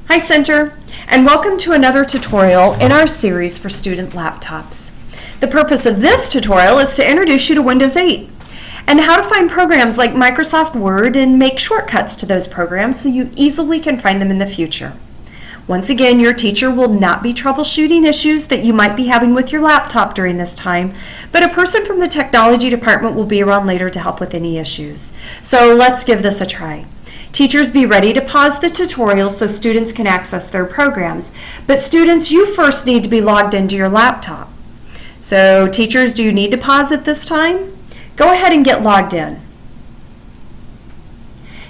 Hi Center, and welcome to another tutorial in our series for student laptops. The purpose of this tutorial is to introduce you to Windows 8 and how to find programs like Microsoft Word and make shortcuts to those programs so you easily can find them in the future. Once again, your teacher will not be troubleshooting issues that you might be having with your laptop during this time, but a person from the technology department will be around later to help with any issues. So let's give this a try. Teachers, be ready to pause the tutorial so students can access their programs. But students, you first need to be logged into your laptop. So teachers, do you need to pause at this time? Go ahead and get logged in.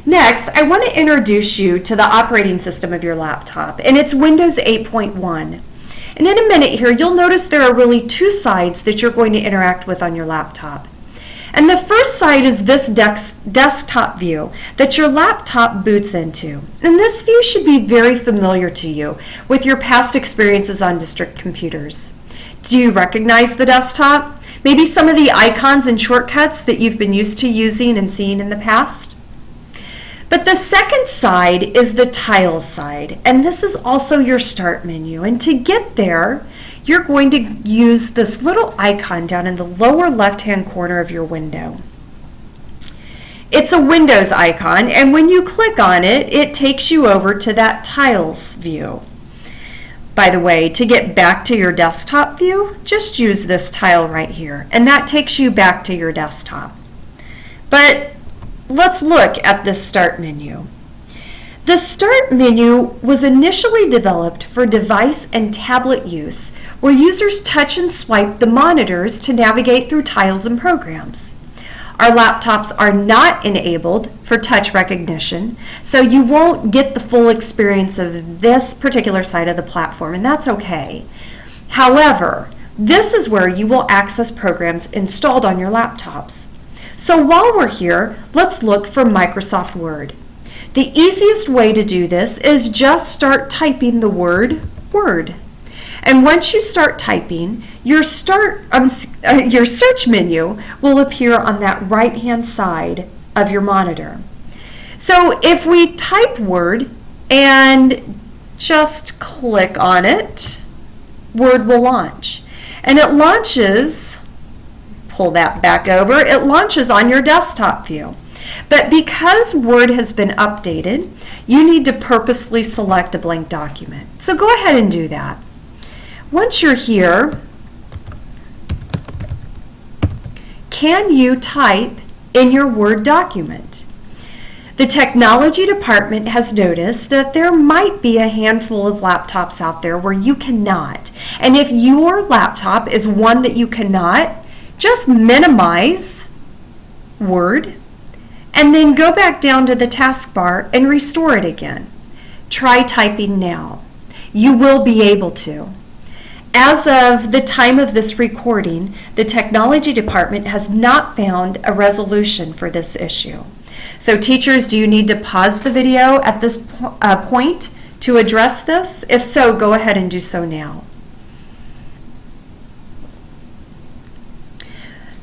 Next, I want to introduce you to the operating system of your laptop, and it's Windows 8.1. And in a minute here, you'll notice there are really two sides that you're going to interact with on your laptop. And the first side is this desktop view that your laptop boots into. And this view should be very familiar to you with your past experiences on district computers. Do you recognize the desktop? Maybe some of the icons and shortcuts that you've been used to using and seeing in the past? But the second side is the Tiles side, and this is also your Start menu. And to get there, you're going to use this little icon down in the lower left-hand corner of your window. It's a Windows icon, and when you click on it, it takes you over to that Tiles view. By the way, to get back to your desktop view, just use this tile right here, and that takes you back to your desktop. But let's look at this Start menu. The Start menu was initially developed for device and tablet use, where users touch and swipe the monitors to navigate through tiles and programs. Our laptops are not enabled for touch recognition, so you won't get the full experience of this particular side of the platform, and that's okay. However, this is where you will access programs installed on your laptops. So while we're here, let's look for Microsoft Word. The easiest way to do this is just start typing the word Word. And once you start typing, your search menu will appear on that right-hand side of your monitor. So if we type Word and just click on it, Word will launch. And it launches, pull that back over, it launches on your desktop view. But because Word has been updated, you need to purposely select a blank document. So go ahead and do that. Once you're here, can you type in your Word document? The technology department has noticed that there might be a handful of laptops out there where you cannot. And if your laptop is one that you cannot, just minimize Word and then go back down to the taskbar and restore it again. Try typing now. You will be able to. As of the time of this recording, the technology department has not found a resolution for this issue. So teachers, do you need to pause the video at this point to address this? If so, go ahead and do so now.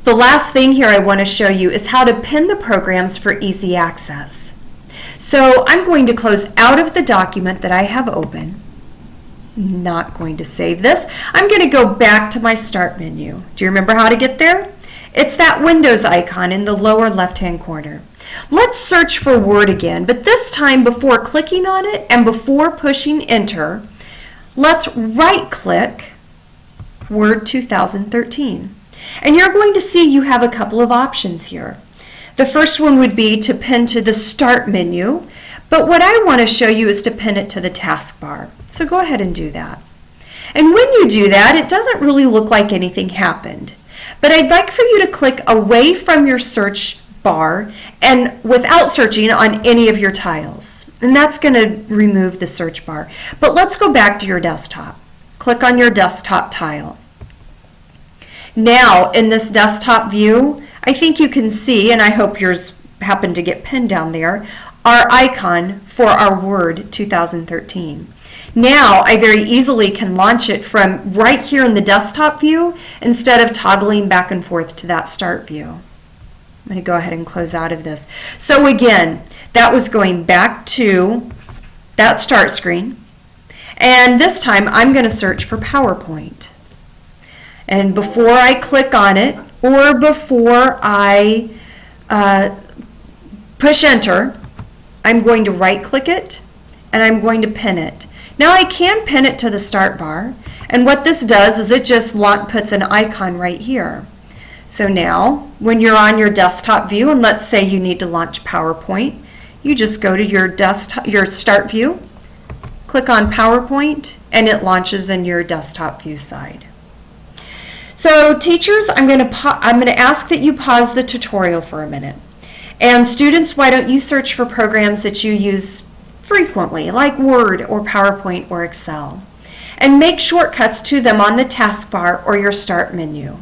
The last thing here I want to show you is how to pin the programs for easy access. So I'm going to close out of the document that I have open. Not going to save this. I'm going to go back to my Start menu. Do you remember how to get there? It's that Windows icon in the lower left-hand corner. Let's search for Word again, but this time before clicking on it and before pushing Enter, let's right-click Word 2013. And you're going to see you have a couple of options here. The first one would be to pin to the Start menu, but what I want to show you is to pin it to the taskbar. So go ahead and do that. And when you do that, it doesn't really look like anything happened. But I'd like for you to click away from your search bar and without searching on any of your tiles. And that's going to remove the search bar. But let's go back to your desktop. Click on your desktop tile. Now, in this desktop view, I think you can see, and I hope yours happened to get pinned down there, our icon for our Word 2013. Now, I very easily can launch it from right here in the desktop view instead of toggling back and forth to that Start view. I'm going to go ahead and close out of this. So again, that was going back to that Start screen. And this time I'm going to search for PowerPoint. And before I click on it or before I push enter, I'm going to right click it and I'm going to pin it. Now I can pin it to the start bar, and what this does is it just puts an icon right here. So now when you're on your desktop view and let's say you need to launch PowerPoint, you just go to your start view, click on PowerPoint, and it launches in your desktop view side. So teachers, I'm going to ask that you pause the tutorial for a minute. And students, why don't you search for programs that you use frequently, like Word or PowerPoint or Excel, and make shortcuts to them on the taskbar or your start menu.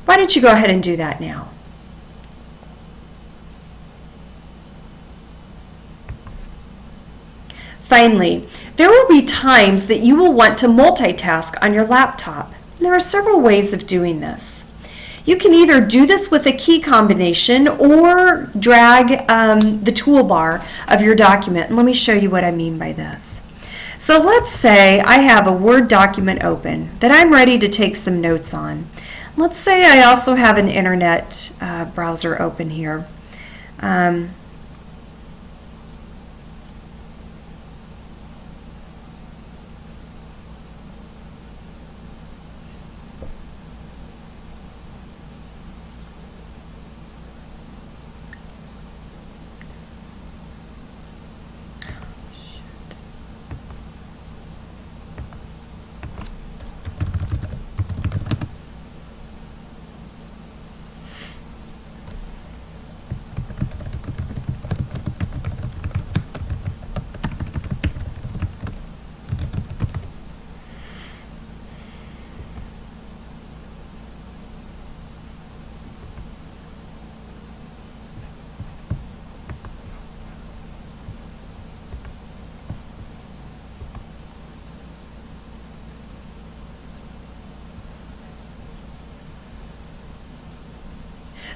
Why don't you go ahead and do that now? Finally, there will be times that you will want to multitask on your laptop. There are several ways of doing this. You can either do this with a key combination or drag the toolbar of your document. And let me show you what I mean by this. So let's say I have a Word document open that I'm ready to take some notes on. Let's say I also have an internet browser open here.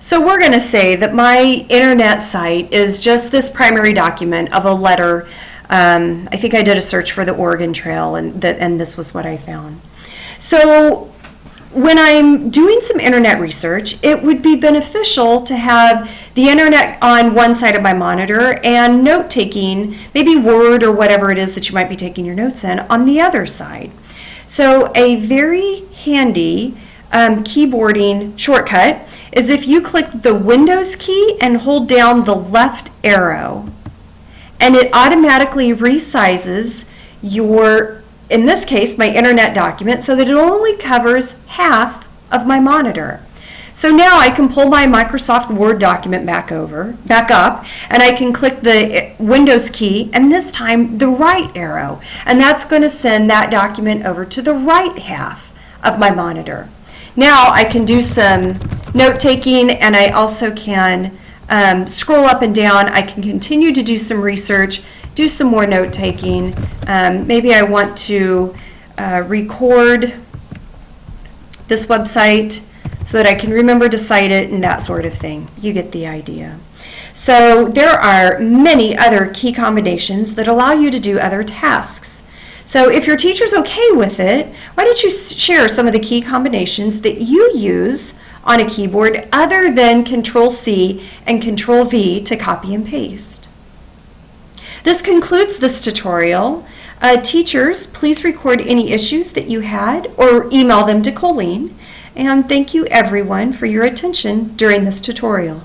So we're going to say that my internet site is just this primary document of a letter. I think I did a search for the Oregon Trail, and this was what I found. So when I'm doing some internet research, it would be beneficial to have the internet on one side of my monitor and note-taking, maybe Word or whatever it is that you might be taking your notes in, on the other side. So a very handy keyboarding shortcut is if you click the Windows key and hold down the left arrow, and it automatically resizes your, in this case, my internet document so that it only covers half of my monitor. So now I can pull my Microsoft Word document back up, and I can click the Windows key, and this time the right arrow, and that's going to send that document over to the right half of my monitor. Now I can do some note-taking, and I also can scroll up and down. I can continue to do some research, do some more note-taking. Maybe I want to record this website so that I can remember to cite it and that sort of thing. You get the idea. So there are many other key combinations that allow you to do other tasks. So if your teacher's okay with it, why don't you share some of the key combinations that you use on a keyboard other than Control-C and Control-V to copy and paste. This concludes this tutorial. Teachers, please record any issues that you had or email them to Colleen. And thank you everyone for your attention during this tutorial.